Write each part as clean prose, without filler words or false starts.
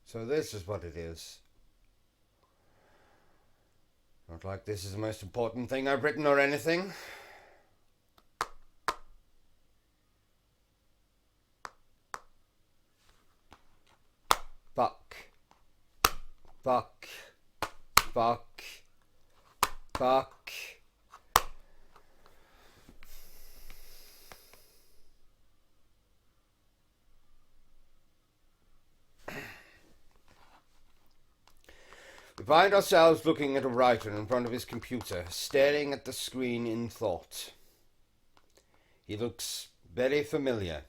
So this is what it is. Not like this is the most important thing I've written or anything. Fuck. Fuck. Fuck. Fuck. We find ourselves looking at a writer in front of his computer, staring at the screen in thought. He looks very familiar.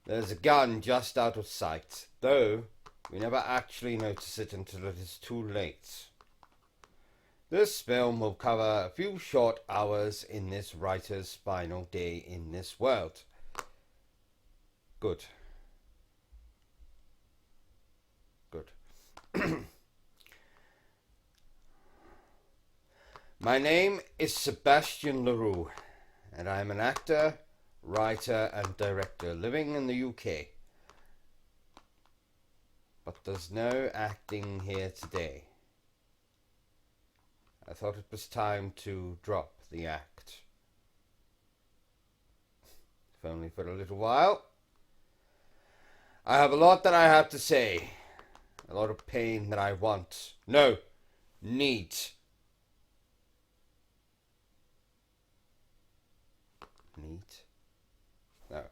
There's a gun just out of sight, though we never actually notice it until it is too late. This film will cover a few short hours in this writer's final day in this world. Good. Good. My name is Sebastian Leroux, and I am an actor, writer and director living in the UK. But there's no acting here today. I thought it was time to drop the act. If only for a little while. I have a lot that I have to say. A lot of pain that I want. No, need. Need? No.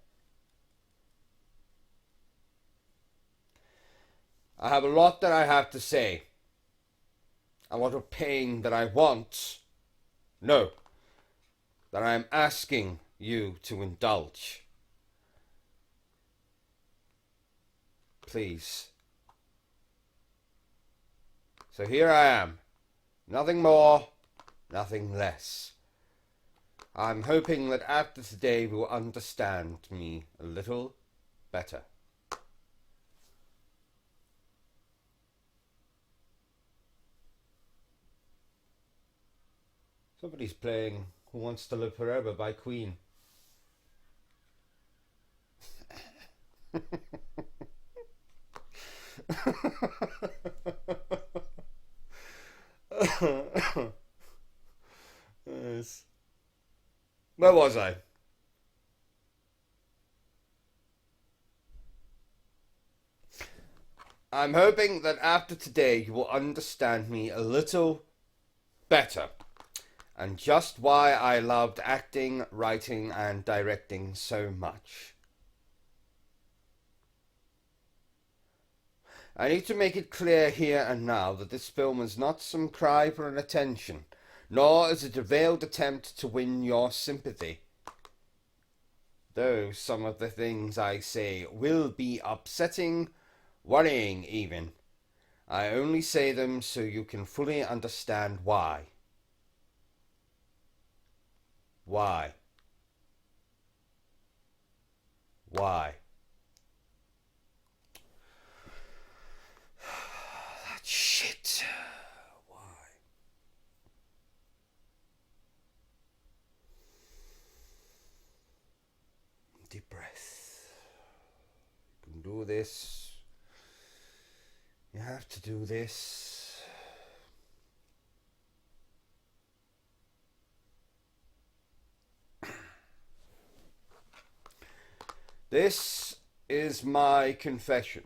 I have a lot that I have to say. A lot of pain that I want. No. That I am asking you to indulge. Please. So here I am. Nothing more, nothing less. I'm hoping that after today you will understand me a little better. Somebody's playing Who Wants to Live Forever by Queen. Yes. Where was I? I'm hoping that after today you will understand me a little better, and just why I loved acting, writing and directing so much. I need to make it clear here and now that this film is not some cry for an attention, nor is it a veiled attempt to win your sympathy. Though some of the things I say will be upsetting, worrying even, I only say them so you can fully understand why. Why? Why? That shit. Why? Deep breath. You can do this. You have to do this. This is my confession.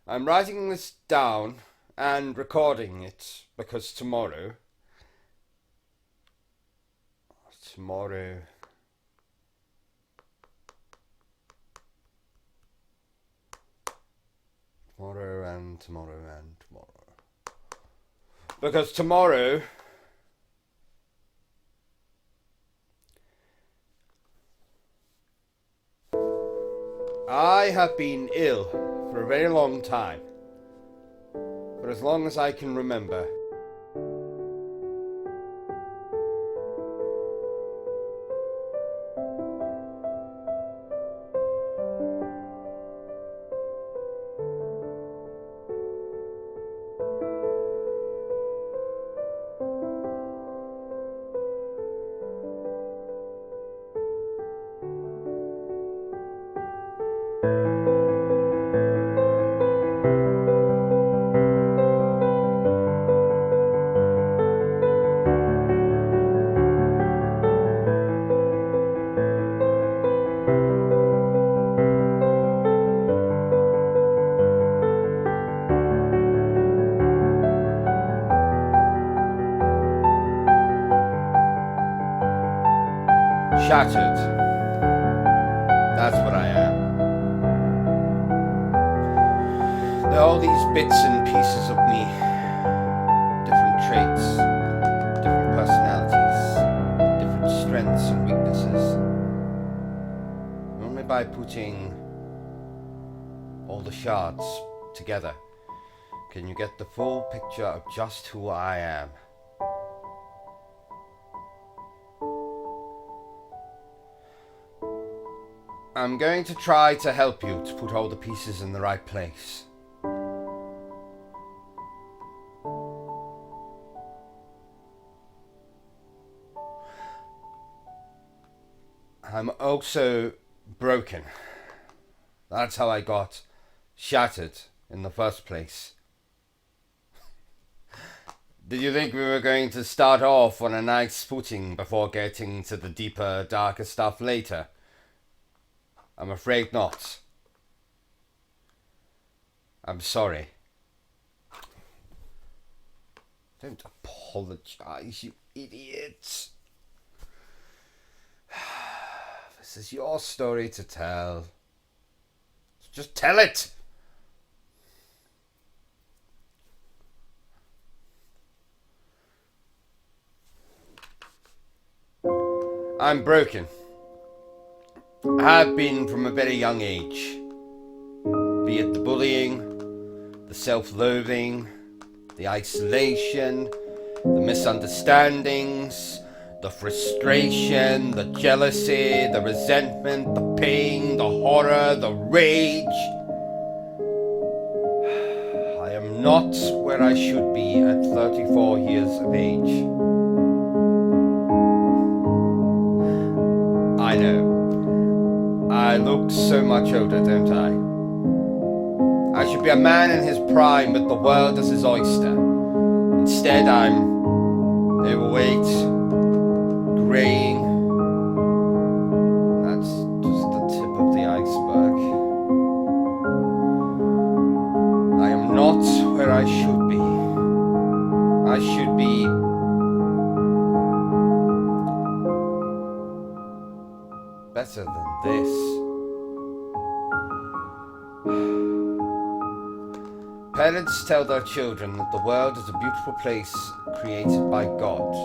I'm writing this down and recording it because tomorrow and tomorrow and tomorrow. Because tomorrow I have been ill for a very long time. For as long as I can remember. Shattered. That's what I am. There are all these bits and pieces of me. Different traits, different personalities, different strengths and weaknesses. Only by putting all the shards together can you get the full picture of just who I am. I'm going to try to help you to put all the pieces in the right place. I'm also broken. That's how I got shattered in the first place. Did you think we were going to start off on a nice footing before getting to the deeper, darker stuff later? I'm afraid not. I'm sorry. Don't apologize, you idiots. This is your story to tell. Just tell it! I'm broken. I have been from a very young age. Be it the bullying, the self-loathing, the isolation, the misunderstandings, the frustration, the jealousy, the resentment, the pain, the horror, the rage. I am not where I should be at 34 years of age. I know. I look so much older, don't I? I should be a man in his prime with the world as his oyster. Instead, I'm overweight, graying. That's just the tip of the iceberg. I am not where I should be. I should be better than this. Parents tell their children that the world is a beautiful place created by God.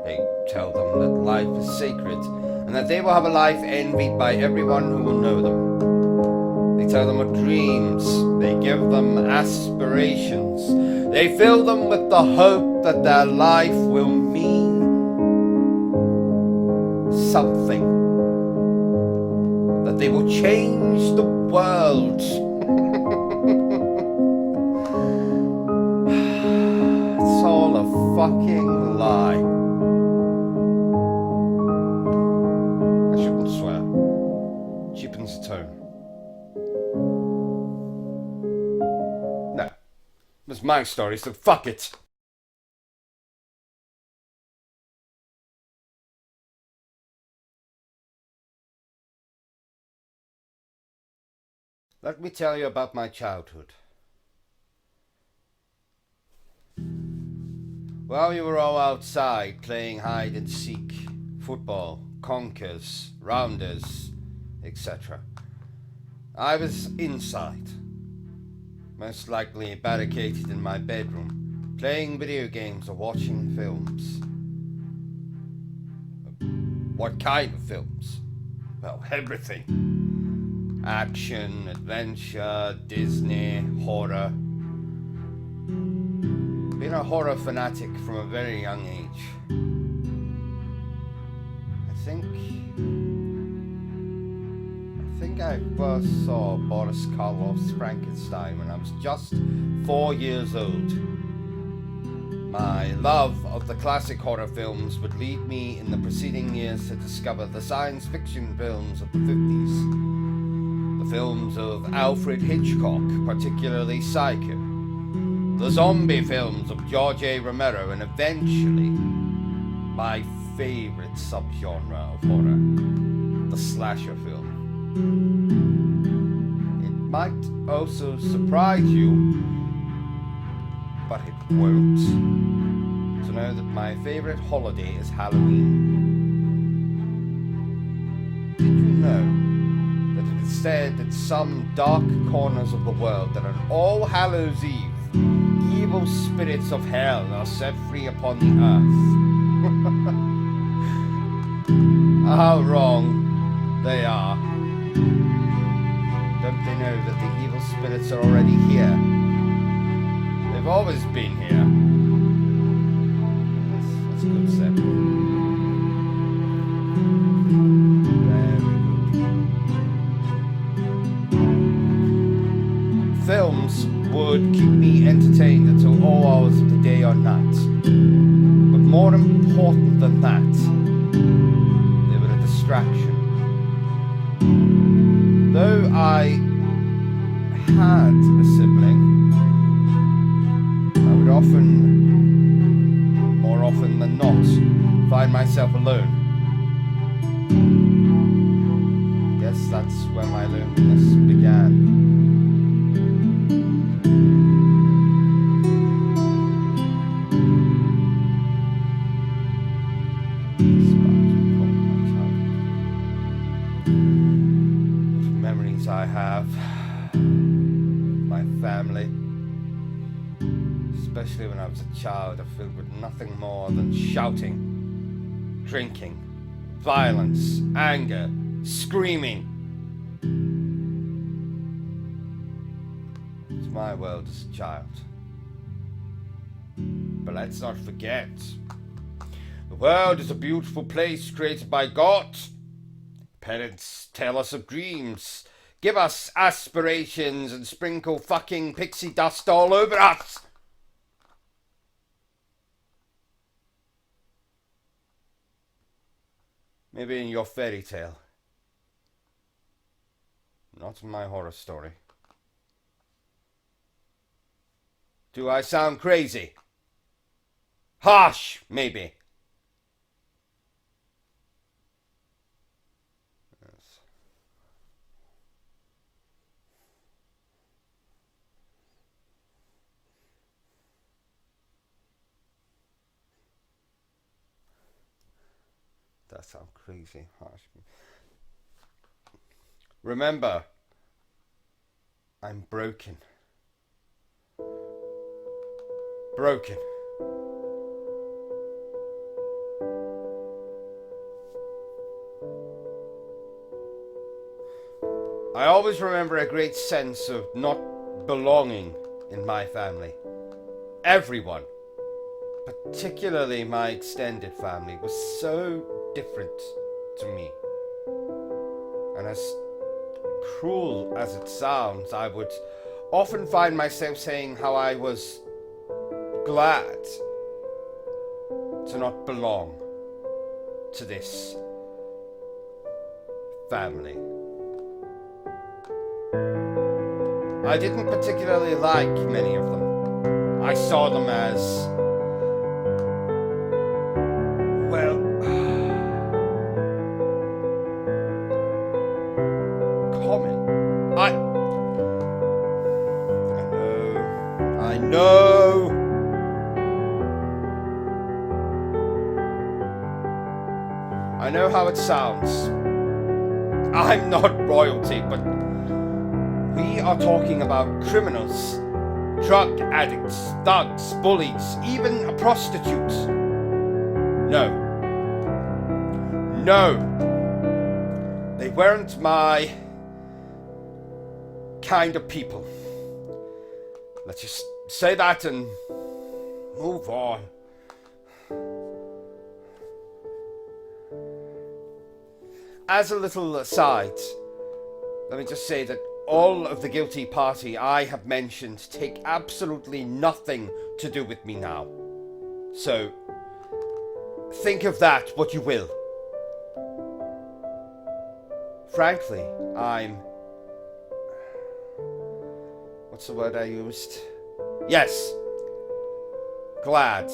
They tell them that life is sacred and that they will have a life envied by everyone who will know them. They tell them of dreams. They give them aspirations. They fill them with the hope that their life will mean something. That they will change the world. It's all a fucking lie. I shouldn't swear. Cheapens the tone. No. It's my story, so fuck it. Let me tell you about my childhood. While we were all outside playing hide and seek, football, conkers, rounders, etc., I was inside, most likely barricaded in my bedroom, playing video games or watching films. What kind of films? Well, everything. Action, adventure, Disney, horror. Been a horror fanatic from a very young age. I think I first saw Boris Karloff's Frankenstein when I was just 4 years old. My love of the classic horror films would lead me in the preceding years to discover the science fiction films of the 50s. The films of Alfred Hitchcock, particularly Psycho. The zombie films of George A. Romero, and eventually my favorite subgenre of horror, the slasher film. It might also surprise you, but it won't, to know that my favorite holiday is Halloween. know that it is said that some dark corners of the world, that on All Hallows Eve, evil spirits of hell are set free upon the earth. How wrong they are. Don't they know that the evil spirits are already here? They've always been here. That's good, Seb. Very good. Films would keep me entertained until all hours of the day or night. But more important than that, they were a distraction. Though I had a sibling, I would more often than not, find myself alone. Guess that's where my loneliness began. I have my family, especially when I was a child, are filled with nothing more than shouting, drinking, violence, anger, screaming. It's my world as a child. But let's not forget, the world is a beautiful place created by God. Parents tell us of dreams, give us aspirations, and sprinkle fucking pixie dust all over us. Maybe in your fairy tale. Not in my horror story. Do I sound crazy? Harsh, maybe. That sounds crazy, harsh. Remember, I'm broken. Broken. I always remember a great sense of not belonging in my family. Everyone, particularly my extended family, was so different to me. And as cruel as it sounds, I would often find myself saying how I was glad to not belong to this family. I didn't particularly like many of them. I saw them as, well, common. I know. I know how it sounds. I'm not royalty, but we are talking about criminals, drug addicts, thugs, bullies, even a prostitute. No. They weren't my kind of people. Let's just say that and move on. As a little aside, let me just say that all of the guilty party I have mentioned take absolutely nothing to do with me now. So, think of that what you will. Frankly, I'm... what's the word I used? Yes. Glad.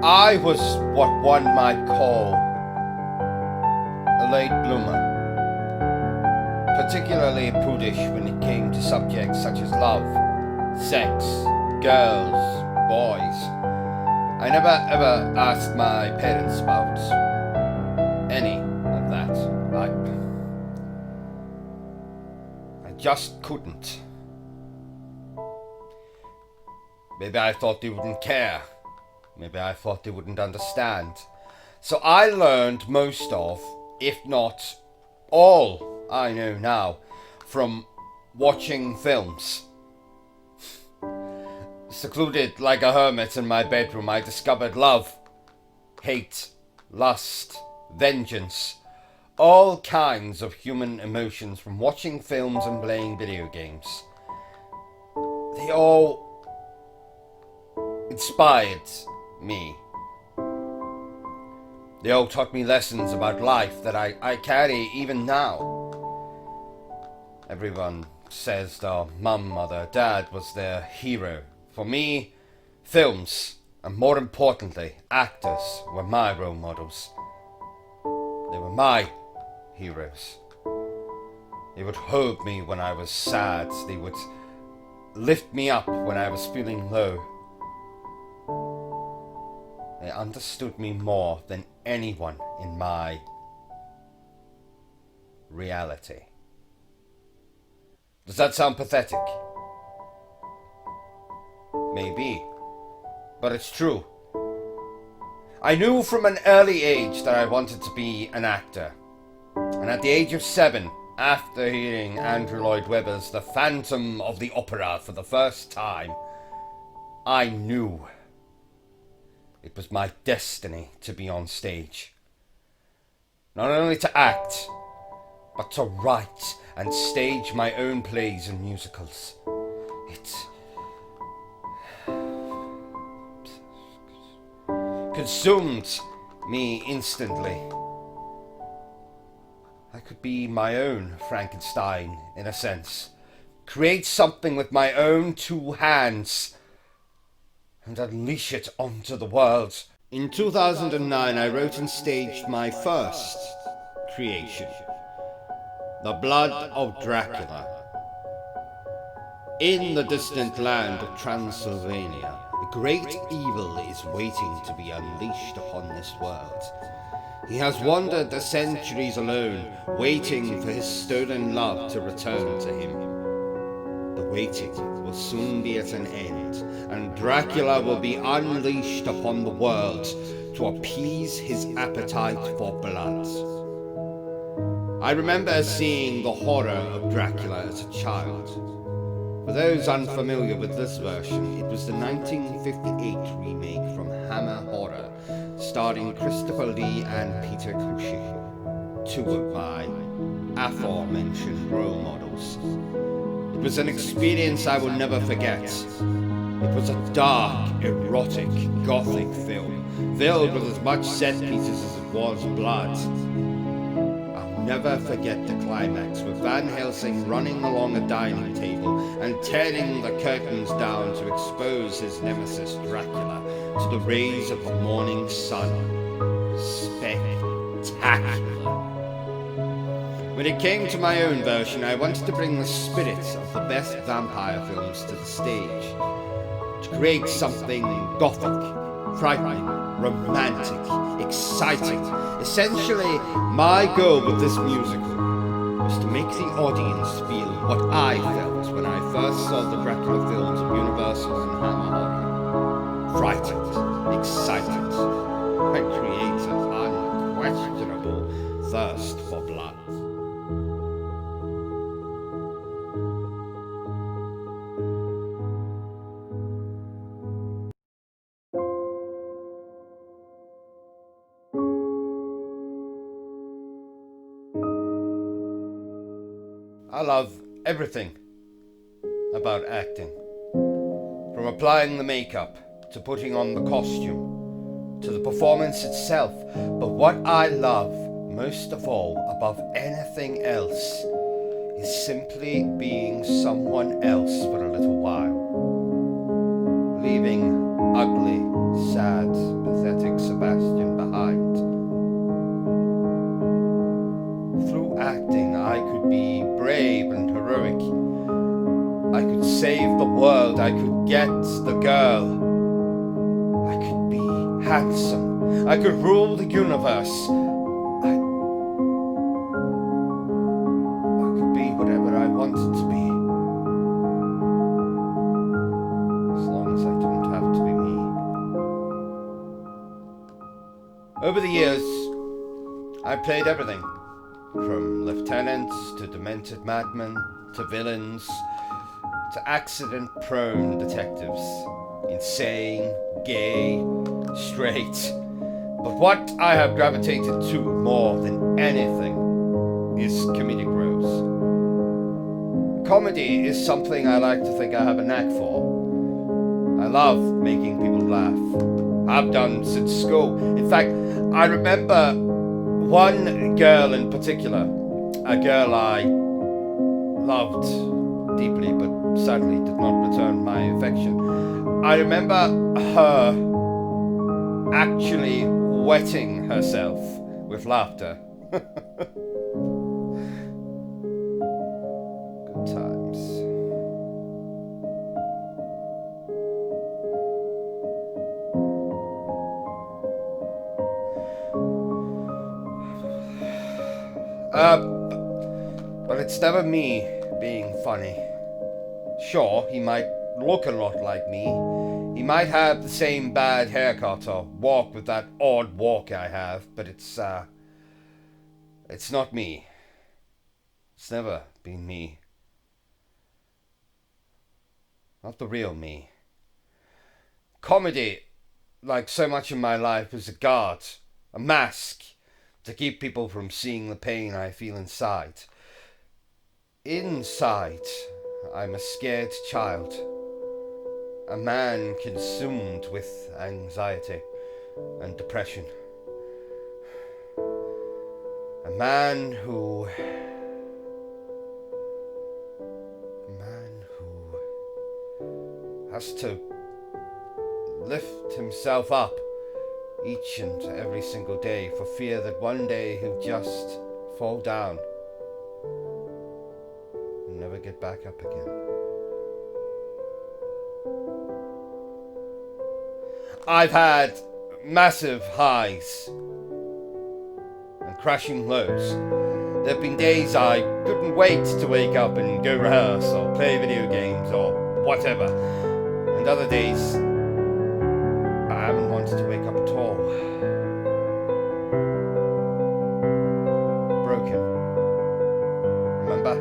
I was what one might call a late bloomer, particularly prudish when it came to subjects such as love, sex, girls, boys. I never ever asked my parents about any of that. I just couldn't. Maybe I thought they wouldn't care. Maybe I thought they wouldn't understand. So I learned most of, if not all, I know now from watching films. Secluded like a hermit in my bedroom, I discovered love, hate, lust, vengeance, all kinds of human emotions from watching films and playing video games. They all inspired me. They all taught me lessons about life that I carry even now. Everyone says their mum or their dad was their hero. For me, films, and more importantly, actors, were my role models. They were my heroes. They would hold me when I was sad. They would lift me up when I was feeling low. They understood me more than anyone in my reality. Does that sound pathetic? Maybe, but it's true. I knew from an early age that I wanted to be an actor. And at the age of 7, after hearing Andrew Lloyd Webber's The Phantom of the Opera for the first time, I knew it was my destiny to be on stage. Not only to act, but to write and stage my own plays and musicals. It consumed me instantly. I could be my own Frankenstein, in a sense. Create something with my own 2 hands and unleash it onto the world. In 2009, I wrote and staged my first creation, The Blood of Dracula. In the distant land of Transylvania, a great evil is waiting to be unleashed upon this world. He has wandered the centuries alone, waiting for his stolen love to return to him. The waiting will soon be at an end, and Dracula will be unleashed upon the world to appease his appetite for blood. I remember seeing the horror of Dracula as a child. For those unfamiliar with this version, it was the 1958 remake from Hammer Horror, starring Christopher Lee and Peter Cushing, 2 of my aforementioned role models. It was an experience I will never forget. It was a dark, erotic, gothic film, filled with as much set pieces as it was blood. I'll never forget the climax, with Van Helsing running along a dining table and tearing the curtains down to expose his nemesis Dracula to the rays of the morning sun. Spectacular. When it came to my own version, I wanted to bring the spirit of the best vampire films to the stage, to create something gothic, frightening, romantic, exciting. Essentially, my goal with this musical was to make the audience feel what I felt when I first saw the Dracula films of Universal and Hammer Horror. Frightened, excited, and create an unquestionable thirst for blood. I love everything about acting. From applying the makeup, to putting on the costume, to the performance itself. But what I love most of all, above anything else, is simply being someone else for a little while. Leaving ugly, sad, pathetic Sebastian behind. Through acting, I could be brave and heroic. I could save the world. I could get the girl. I could be handsome. I could rule the universe. I could be whatever I wanted to be. As long as I didn't have to be me. Over the years, I played everything. From lieutenants to demented madmen to villains to accident-prone detectives. Insane, gay, straight. But what I have gravitated to more than anything is comedic roles. Comedy is something I like to think I have a knack for. I love making people laugh. I've done since school. In fact, I remember one girl in particular, a girl I loved deeply but sadly did not return my affection. I remember her actually wetting herself with laughter. Good times. But it's never me being funny. Sure, he might look a lot like me. He might have the same bad haircut or walk with that odd walk I have, but it's not me. It's never been me. Not the real me. Comedy, like so much in my life, is a guard, a mask, to keep people from seeing the pain I feel inside. Inside, I'm a scared child. A man consumed with anxiety and depression. A man who has to lift himself up each and every single day for fear that one day he'll just fall down and never get back up again. I've had massive highs and crashing lows. There have been days I couldn't wait to wake up and go rehearse or play video games or whatever. And other days I haven't wanted to wake up at all. Broken. Remember?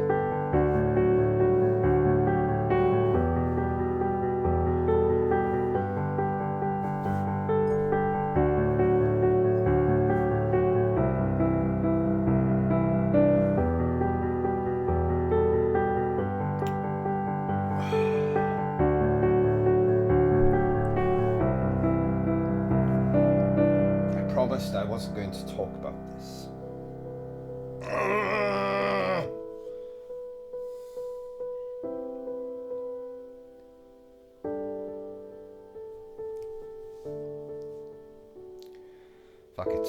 I wasn't going to talk about this. Fuck it.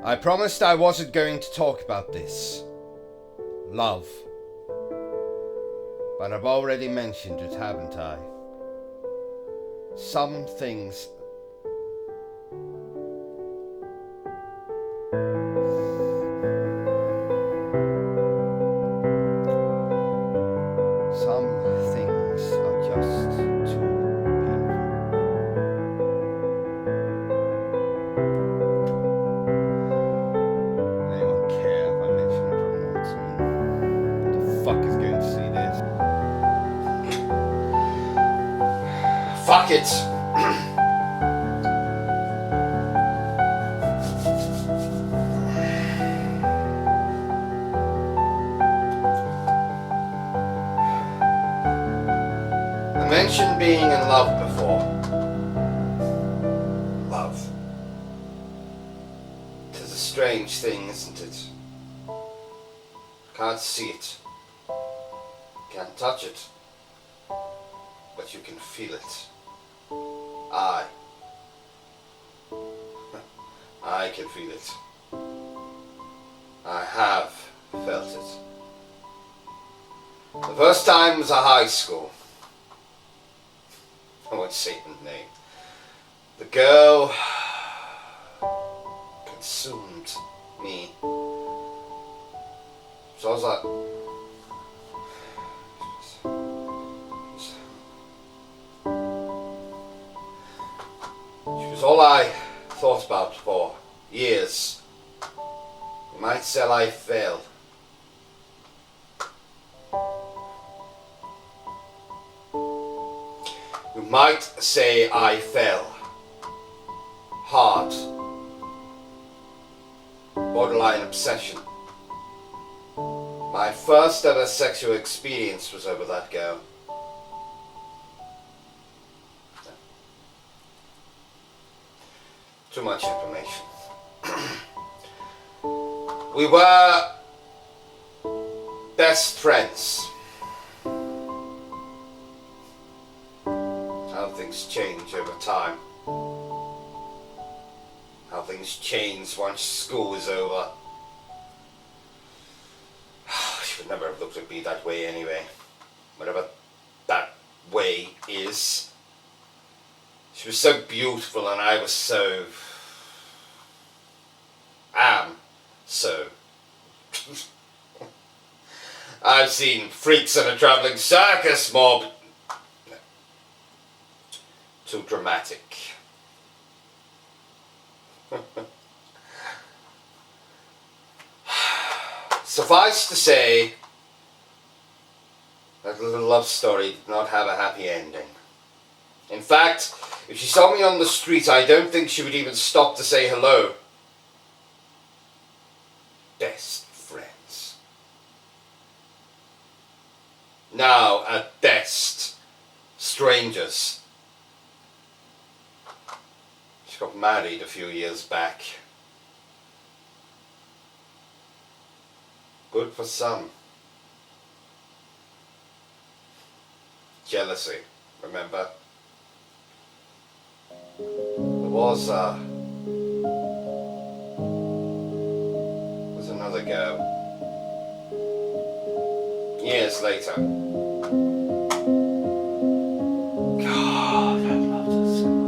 I promised I wasn't going to talk about this. Love. But I've already mentioned it, haven't I? Some things... Some things are just too painful. Anyone care if I mention it or not? Who the fuck is going to see this? Fuck it! I mentioned being in love before. Love. strange thing, isn't it? Can't see it, can't touch it, but you can feel it. I can feel it. I have felt it. The first time was at high school. I won't say her name. The girl consumed me. So I was like, she was all I thought about for years. You might say I fell. You might say I fell hard. Borderline obsession. My first ever sexual experience was over that girl. Too much information. We were best friends. How things change over time. How things change once school is over. She would never have looked at me that way anyway. Whatever that way is. She was so beautiful and I was so... so... I've seen freaks in a travelling circus mob. No. Too dramatic. Suffice to say, that little love story did not have a happy ending. In fact, if she saw me on the street, I don't think she would even stop to say hello. Best friends. Now, at best, strangers. She got married a few years back. Good for some. Jealousy, remember? There was another girl. Years later. God, I loved her so much.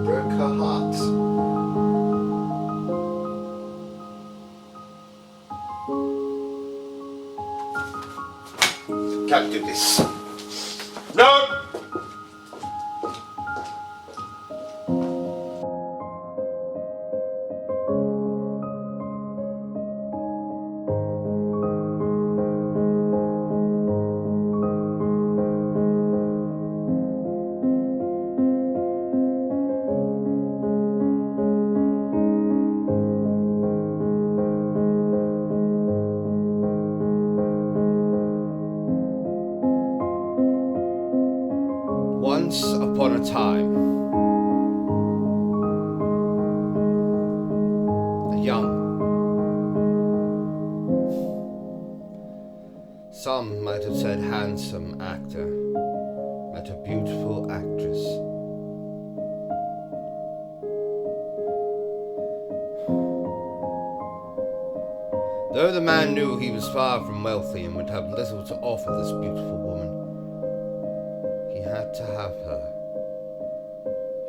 Broke her heart. Can't do this. No! Once upon a time, a young, some might have said handsome actor met a beautiful actress. Though the man knew he was far from wealthy and would have little to offer this beautiful woman, he had to have her.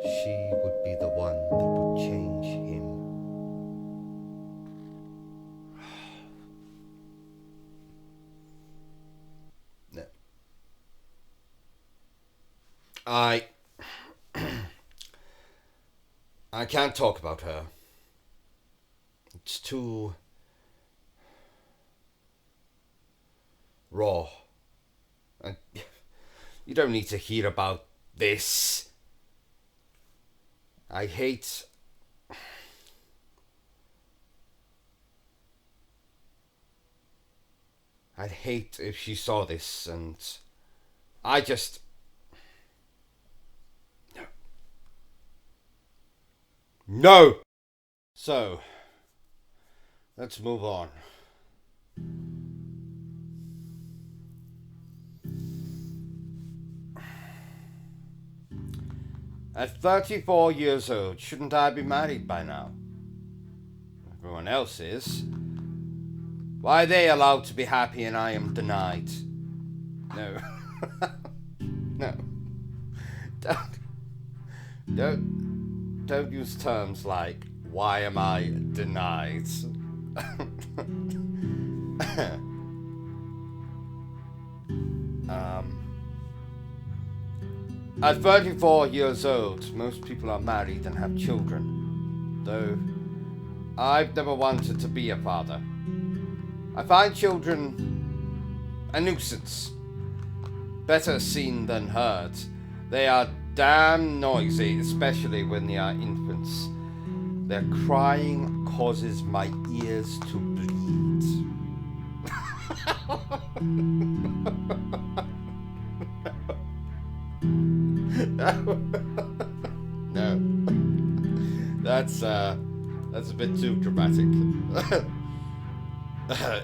She would be the one that would change him. No. I can't talk about her. It's too raw. And you don't need to hear about this. I'd hate if she saw this, and I just... No! So, let's move on. At 34 years old, shouldn't I be married by now? Everyone else is. Why are they allowed to be happy and I am denied? No. No. Don't use terms like, why am I denied? At 34 years old, most people are married and have children, though I've never wanted to be a father. I find children a nuisance. Better seen than heard. They are damn noisy, especially when they are infants. Their crying causes my ears to bleed. No. That's a bit too dramatic.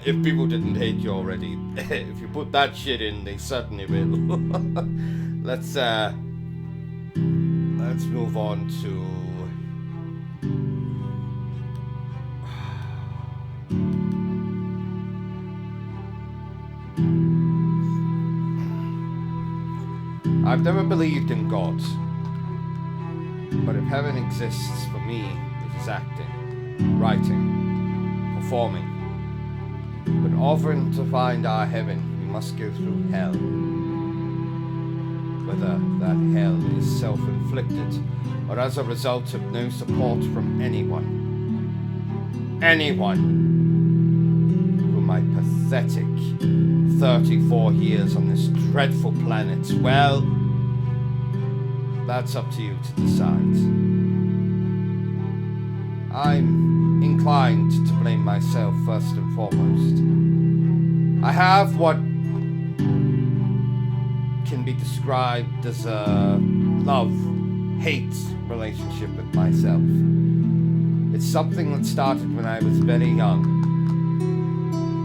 If people didn't hate you already, if you put that shit in, they certainly will. Let's move on to... I've never believed in God, but if heaven exists for me, it is acting, writing, performing. But often to find our heaven, we must go through hell. Whether that hell is self-inflicted or as a result of no support from anyone. Anyone who my pathetic 34 years on this dreadful planet, well, that's up to you to decide. I'm inclined to blame myself first and foremost. I have what can be described as a love-hate relationship with myself. It's something that started when I was very young.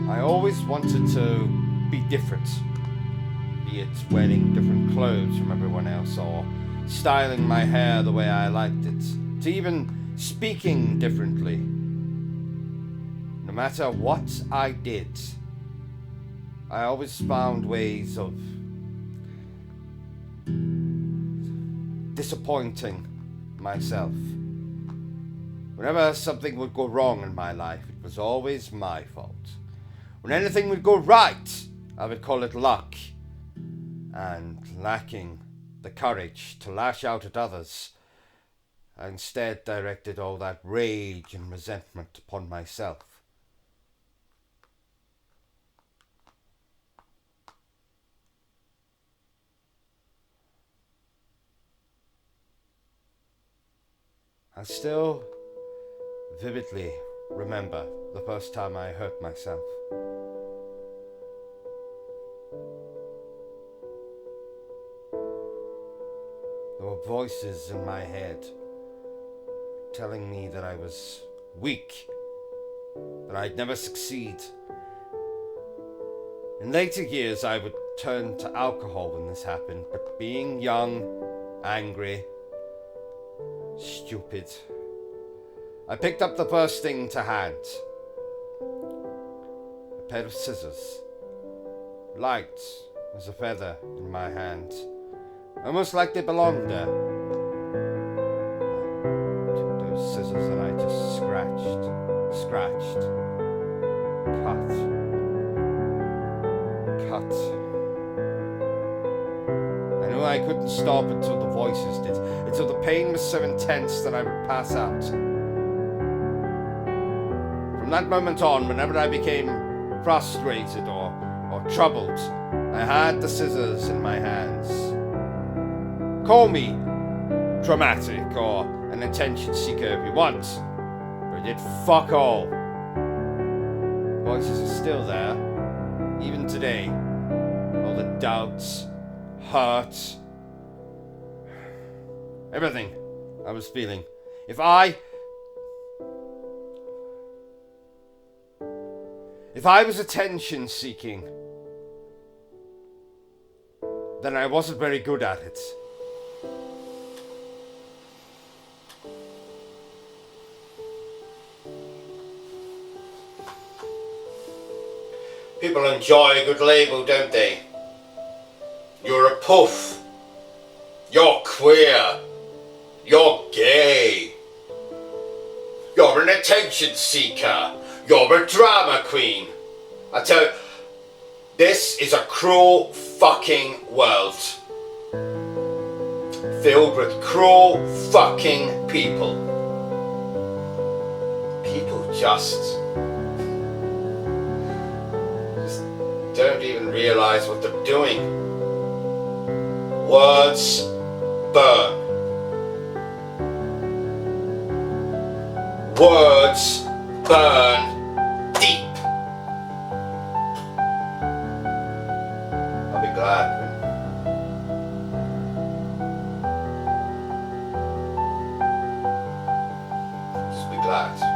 I always wanted to be different, be it wearing different clothes from everyone else or styling my hair the way I liked it, to even speaking differently. No matter what I did, I always found ways of disappointing myself. Whenever something would go wrong in my life, it was always my fault. When anything would go right, I would call it luck. And lacking the courage to lash out at others, I instead directed all that rage and resentment upon myself. I still vividly remember the first time I hurt myself. There were voices in my head telling me that I was weak, that I'd never succeed. In later years, I would turn to alcohol when this happened, but being young, angry, stupid, I picked up the first thing to hand. A pair of scissors, light as a feather in my hand, almost like they belonged there. I took those scissors and I just scratched, cut. I knew I couldn't stop until the voices did, until the pain was so intense that I would pass out. From that moment on, whenever I became frustrated or or troubled, I had the scissors in my hands. Call me dramatic or an attention seeker if you want, but I did fuck all. Voices are still there, even today. All the doubts, hurt, everything I was feeling. If I was attention seeking, then I wasn't very good at it. People enjoy a good label, don't they? You're a puff. You're queer. You're gay. You're an attention seeker. You're a drama queen. I tell you, this is a cruel fucking world. Filled with cruel fucking people. People just don't even realize what they're doing. Words burn. Words burn deep. I'll be glad. Just be glad.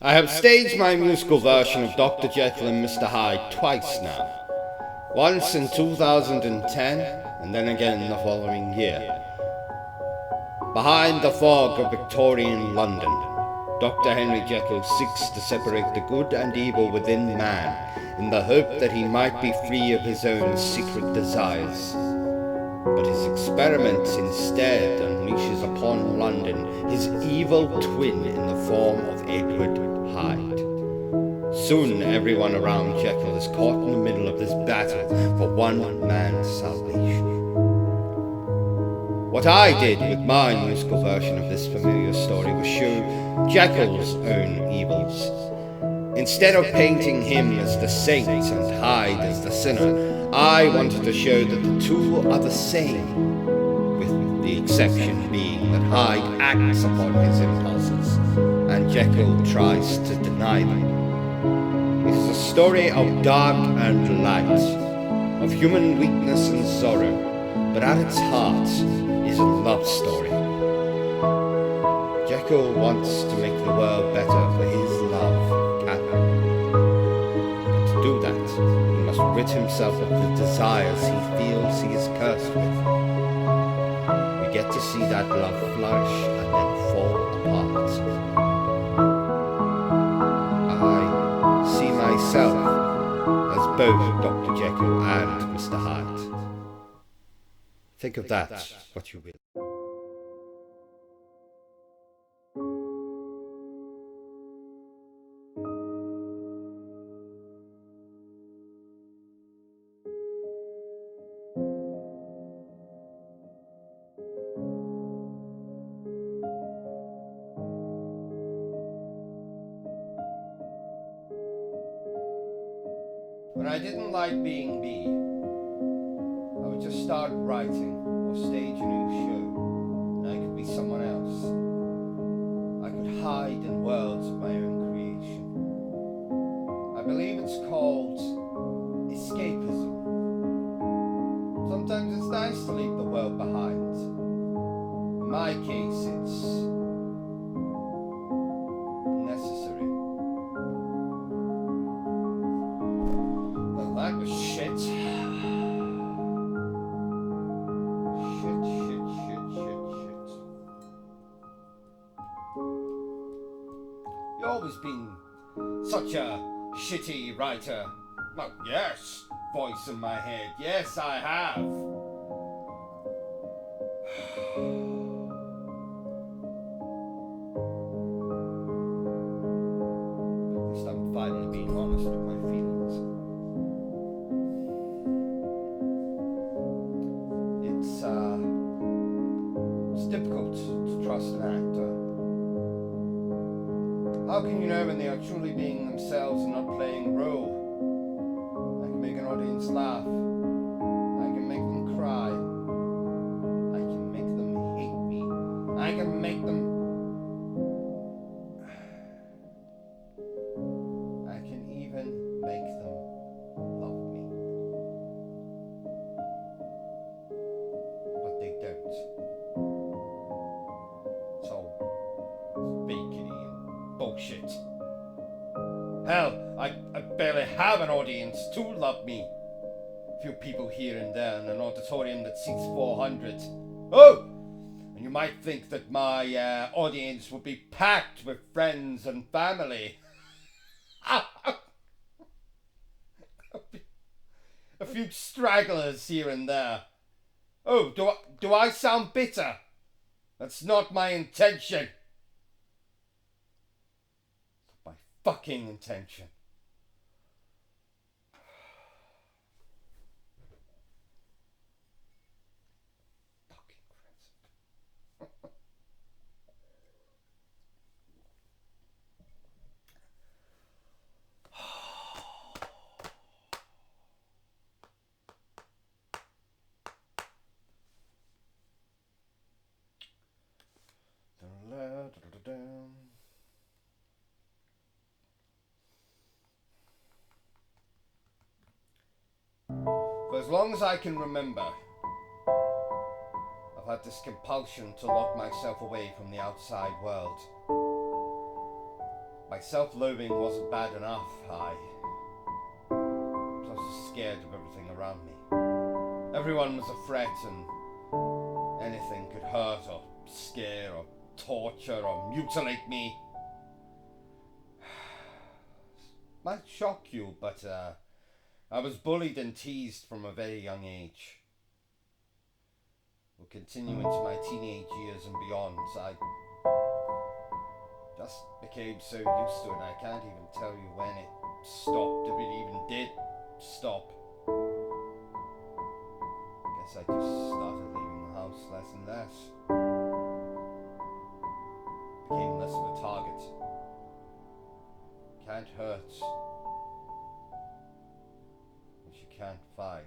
I have staged my musical version of Dr. Jekyll and Mr. Hyde twice now. Once in 2010 and then again the following year. Behind the fog of Victorian London, Dr. Henry Jekyll seeks to separate the good and evil within man in the hope that he might be free of his own secret desires. But his experiment instead unleashes upon London his evil twin in the form of Edward Hyde. Soon everyone around Jekyll is caught in the middle of this battle for one man's salvation. What I did with my musical version of this familiar story was show Jekyll's own evils. Instead of painting him as the saint and Hyde as the sinner, I wanted to show that the two are the same, with the exception being that Hyde acts upon his impulses and Jekyll tries to deny them. It is a story of dark and light, of human weakness and sorrow, but at its heart is a love story. Jekyll wants to make the world better for his love, Catherine. But to do that, he must rid himself of the desires he feels he is cursed with. We get to see that love flourish and then fall apart. I see myself as both Dr. Jekyll and Mr. Hyde. Think of that, what you will. When I didn't like being me, I would just start writing or stage a new show, and I could be someone else. I could hide in worlds of my own creation. I believe it's called escapism. Sometimes it's nice to leave the world behind. In my case, it's necessary. Well, that was shit. You've always been such a shitty writer. Oh, yes, voice in my head. Yes, I have. At least I'm finally being honest with my feelings. difficult to trust an actor. How can you know when they are truly being themselves and not playing a role? I can make an audience laugh. I can make them cry. I can make them hate me. I can make them... I can even make them love me. But they don't. It's all fakey and bullshit. Hell, I barely have an audience to love me. A few people here and there in an auditorium that seats 400. Oh! And you might think that my audience would be packed with friends and family. A few stragglers here and there. Oh, do I sound bitter? That's not my intention. My fucking intention. Fucking For as long as I can remember, I've had this compulsion to lock myself away from the outside world. My self-loathing wasn't bad enough, I was also scared of everything around me. Everyone was a threat and anything could hurt or scare or torture or mutilate me. Might shock you, but I was bullied and teased from a very young age. Will continue into my teenage years and beyond. I just became so used to it, I can't even tell you when it stopped, if it even did stop. Guess I just started leaving the house less and less. Became less of a target. Can't hurt what you can't find.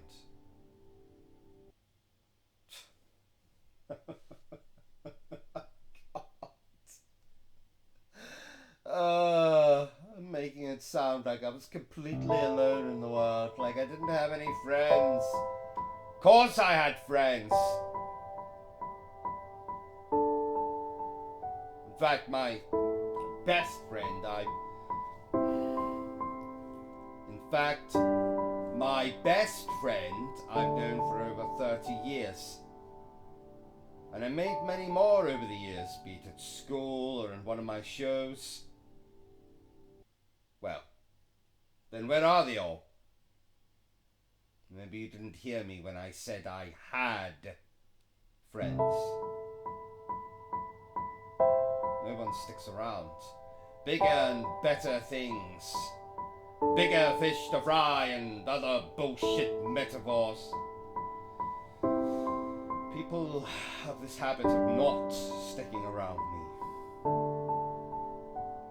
I'm making it sound like I was completely alone in the world, like I didn't have any friends. Of course I had friends. In fact, my best friend, my best friend I've known for over 30 years. And I made many more over the years, be it at school or in one of my shows. Well, then where are they all? Maybe you didn't hear me when I said I had friends. No one sticks around. Bigger and better things. Bigger fish to fry and other bullshit metaphors. People have this habit of not sticking around me.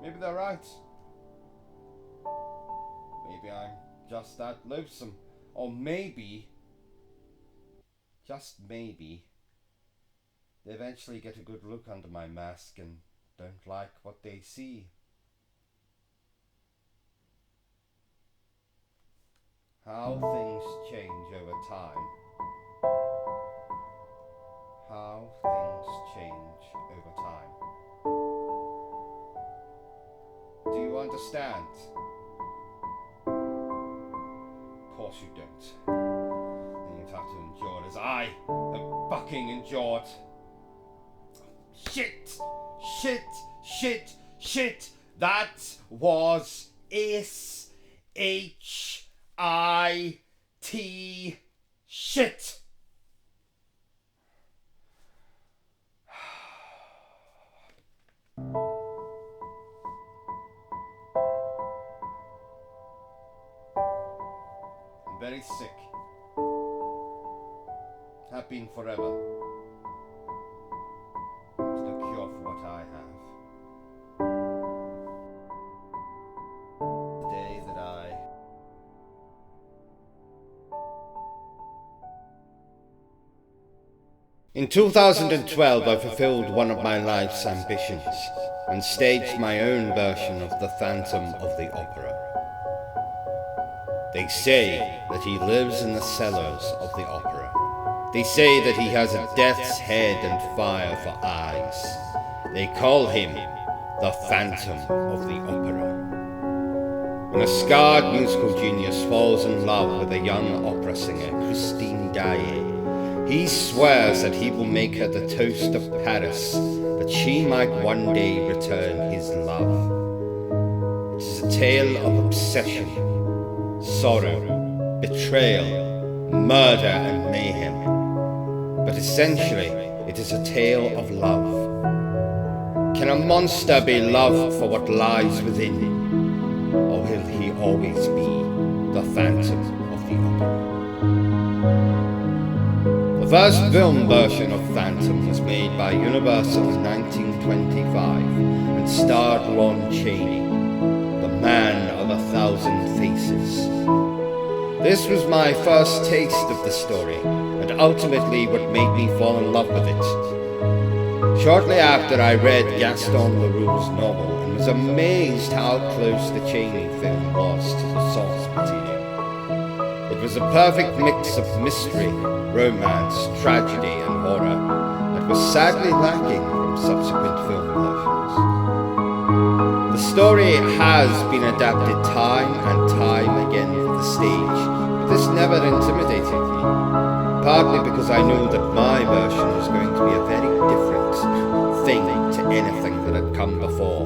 Maybe they're right. Maybe I'm just that loathsome. Or maybe, just maybe, they eventually get a good look under my mask and don't like what they see. How things change over time. How things change over time. Do you understand? Of course you don't. Then you'd have to endure it as I have fucking endured. Shit! Shit! Shit! Shit! That was S-H-I-T shit! I'm very sick. Have been forever. In 2012, I fulfilled one of my life's ambitions and staged my own version of The Phantom of the Opera. They say that he lives in the cellars of the opera. They say that he has a death's head and fire for eyes. They call him the Phantom of the Opera. When a scarred musical genius falls in love with a young opera singer, Christine Daae, he swears that he will make her the toast of Paris, that she might one day return his love. It is a tale of obsession, sorrow, betrayal, murder and mayhem. But essentially, it is a tale of love. Can a monster be loved for what lies within? Or will he always be the Phantom of the Opera? The first film version of Phantom was made by Universal in 1925 and starred Lon Chaney, the man of 1,000 faces. This was my first taste of the story, and ultimately what made me fall in love with it. Shortly after, I read Gaston Leroux's novel and was amazed how close the Chaney film was to the source material. It was a perfect mix of mystery, romance, tragedy and horror that was sadly lacking from subsequent film versions. The story has been adapted time and time again for the stage, but this never intimidated me, partly because I knew that my version was going to be a very different thing to anything that had come before,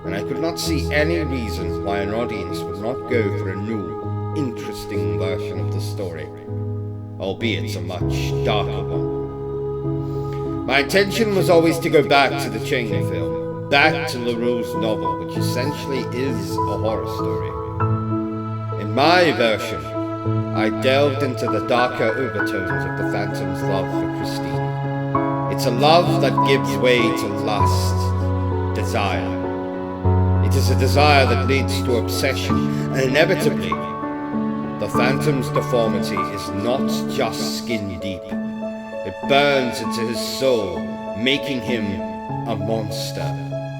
and I could not see any reason why an audience would not go for a new, interesting version of the story, albeit a much darker one. My intention was always to go back to the Chaney film, back to Leroux's novel, which essentially is a horror story. In my version, I delved into the darker overtones of the Phantom's love for Christine. It's a love that gives way to lust, desire. It is a desire that leads to obsession, and inevitably, the Phantom's deformity is not just skin deep. It burns into his soul, making him a monster,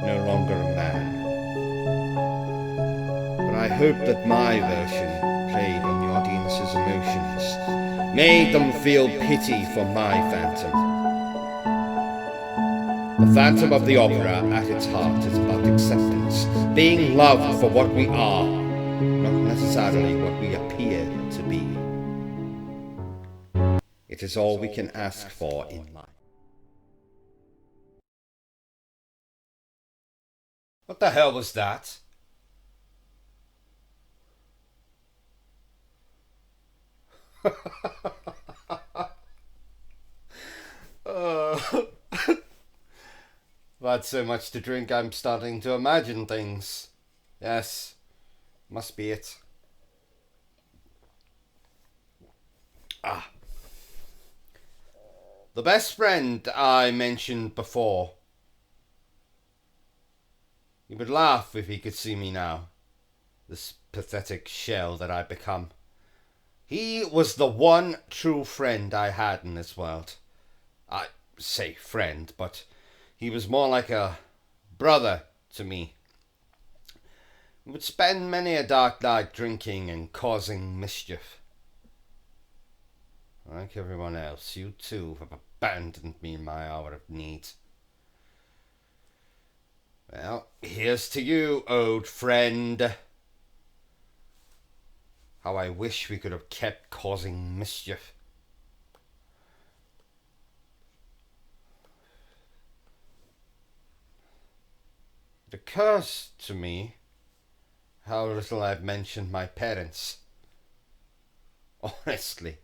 no longer a man. But I hope that my version played on the audience's emotions, made them feel pity for my Phantom. The Phantom of the Opera, at its heart, is about acceptance, being loved for what we are, not necessarily what we appear to be. It is all we can ask for in life. What the hell was that? I've had so much to drink, I'm starting to imagine things. Yes, must be it. The best friend I mentioned before. He would laugh if he could see me now. This pathetic shell that I've become. He was the one true friend I had in this world. I say friend, but he was more like a brother to me. We would spend many a dark night drinking and causing mischief. Like everyone else, you too have abandoned me in my hour of need. Well, here's to you, old friend. How I wish we could have kept causing mischief. It occurs to me how little I've mentioned my parents. Honestly,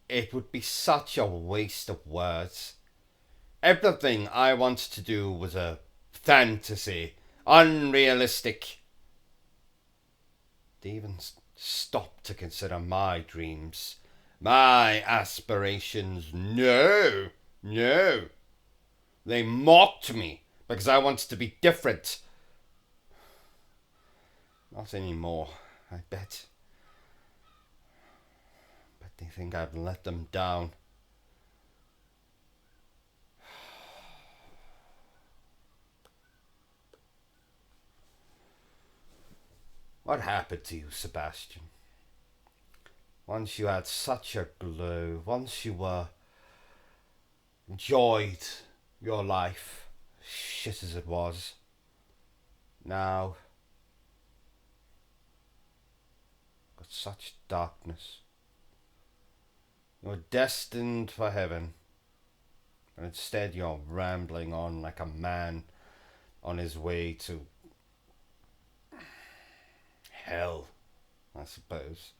it would be such a waste of words. Everything I wanted to do was a fantasy, unrealistic. They even stopped to consider my dreams, my aspirations. No. They mocked me because I wanted to be different. Not anymore, I bet. But they think I've let them down. What happened to you, Sebastian? Once you had such a glow, once you enjoyed your life, shit as it was, now got such darkness. You're destined for heaven, and instead you're rambling on like a man on his way to hell, I suppose.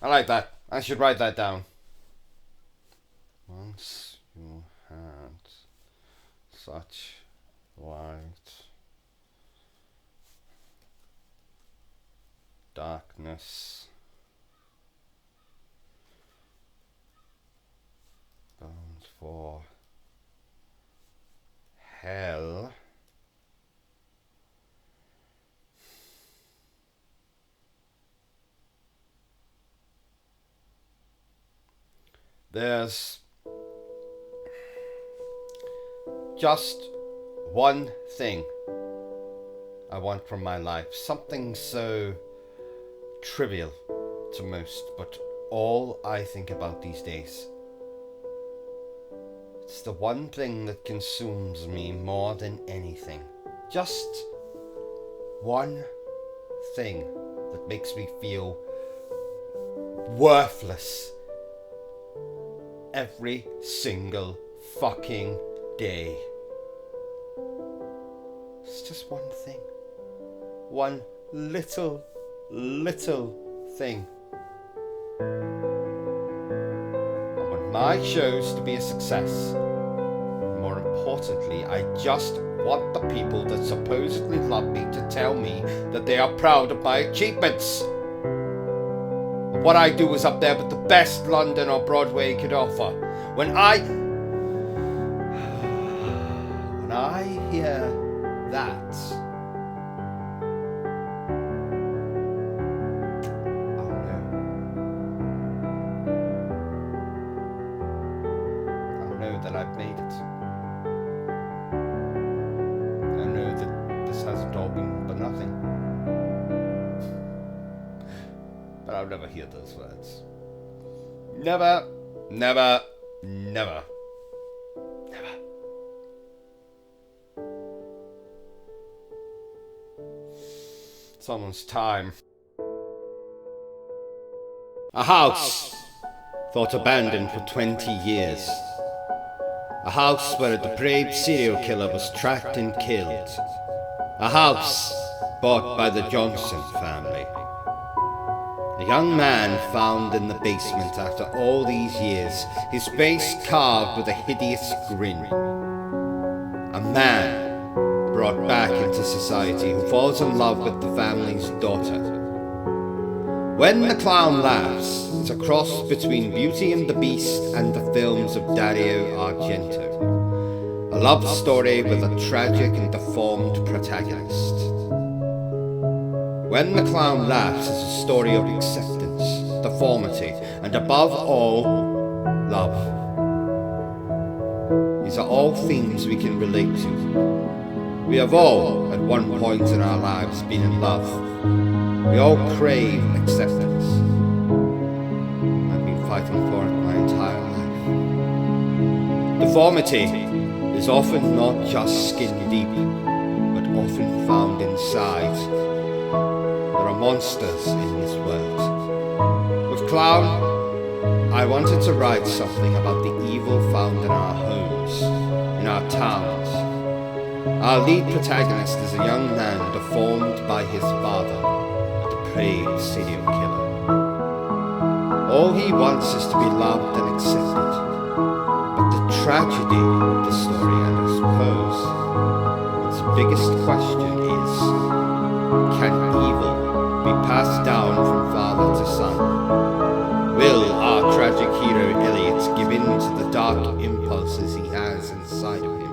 I like that. I should write that down. Once you had such light, darkness, bound for hell. There's just one thing I want from my life. Something so trivial to most, but all I think about these days. It's the one thing that consumes me more than anything. Just one thing that makes me feel worthless every single fucking day. It's just one thing. One little thing. I want my shows to be a success. More importantly, I just want the people that supposedly love me to tell me that they are proud of my achievements. What I do is up there with the best London or Broadway could offer. When I hear that, I'll know that I've made it. I know that this hasn't all been for nothing. But I'll never hear those words. Never, never, never, never. It's almost time. A house thought abandoned for 20 years. A house where a depraved serial killer was tracked and killed. A house bought by the Johnson family. A young man found in the basement after all these years, his face carved with a hideous grin. A man brought back into society who falls in love with the family's daughter. When the Clown Laughs, it's a cross between Beauty and the Beast and the films of Dario Argento. A love story with a tragic and deformed protagonist. When the Clown Laughs is a story of acceptance, deformity, and above all, love. These are all themes we can relate to. We have all, at one point in our lives, been in love. We all crave acceptance. I've been fighting for it my entire life. Deformity is often not just skin deep, but often found inside. There are monsters in this world. With Clown, I wanted to write something about the evil found in our homes, in our towns. Our lead protagonist is a young man deformed by his father, a depraved serial killer. All he wants is to be loved and accepted. But the tragedy of the story, and I suppose its biggest question is, can evil be passed down from father to son? Will our tragic hero Elliot give in to the dark impulses he has inside of him?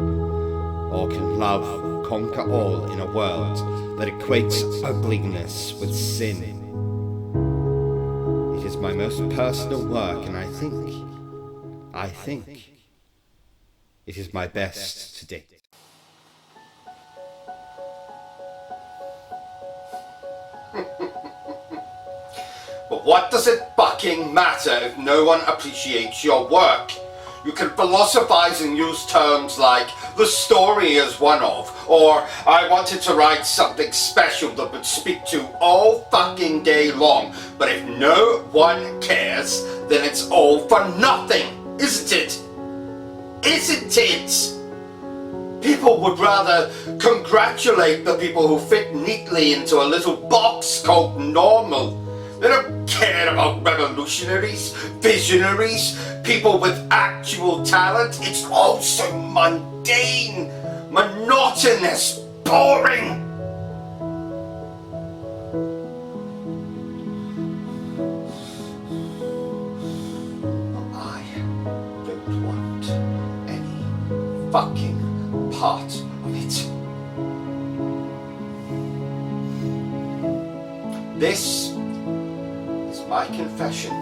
Or can love conquer all in a world that equates ugliness with sin? It is my most personal work, and I think it is my best to date. But what does it fucking matter if no one appreciates your work? You can philosophize and use terms like the story is one of, or I wanted to write something special that would speak to all fucking day long. But if no one cares, then it's all for nothing, isn't it? Isn't it? People would rather congratulate the people who fit neatly into a little box called normal. They don't care about revolutionaries, visionaries, people with actual talent. It's all so mundane, monotonous, boring. I don't want any fucking part of it. This is my confession.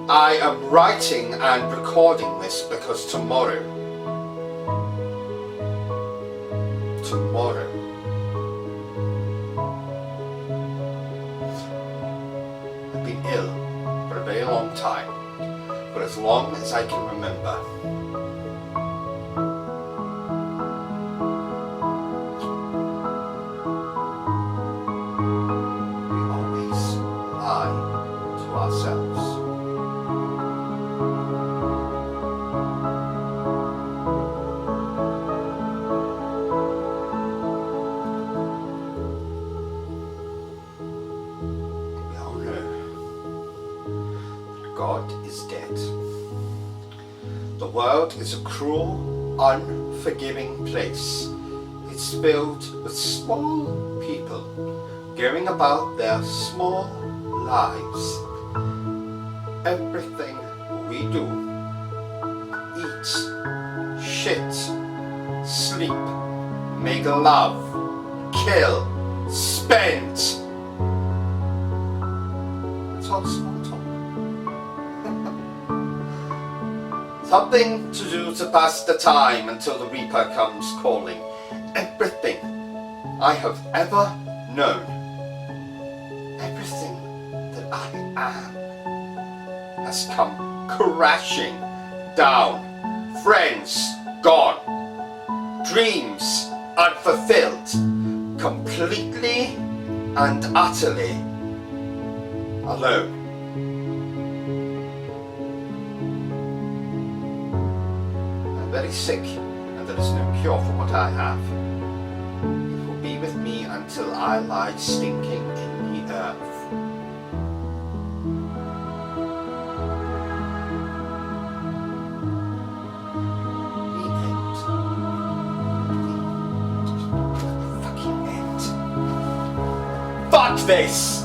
I am writing and recording this because tomorrow I've been ill for a very long time, for as long as I can remember. Ourselves. We all know that God is dead. The world is a cruel, unforgiving place. It's filled with small people going about their small lives. Everything we do, eat, shit, sleep, make love, kill, spend, it's all small talk. Something to do to pass the time until the Reaper comes calling. Everything I have ever known, everything that I am, has come crashing down. Friends gone, dreams unfulfilled, completely and utterly alone. I'm very sick, and there is no cure for what I have. It will be with me until I lie stinking in the earth. Fuck this!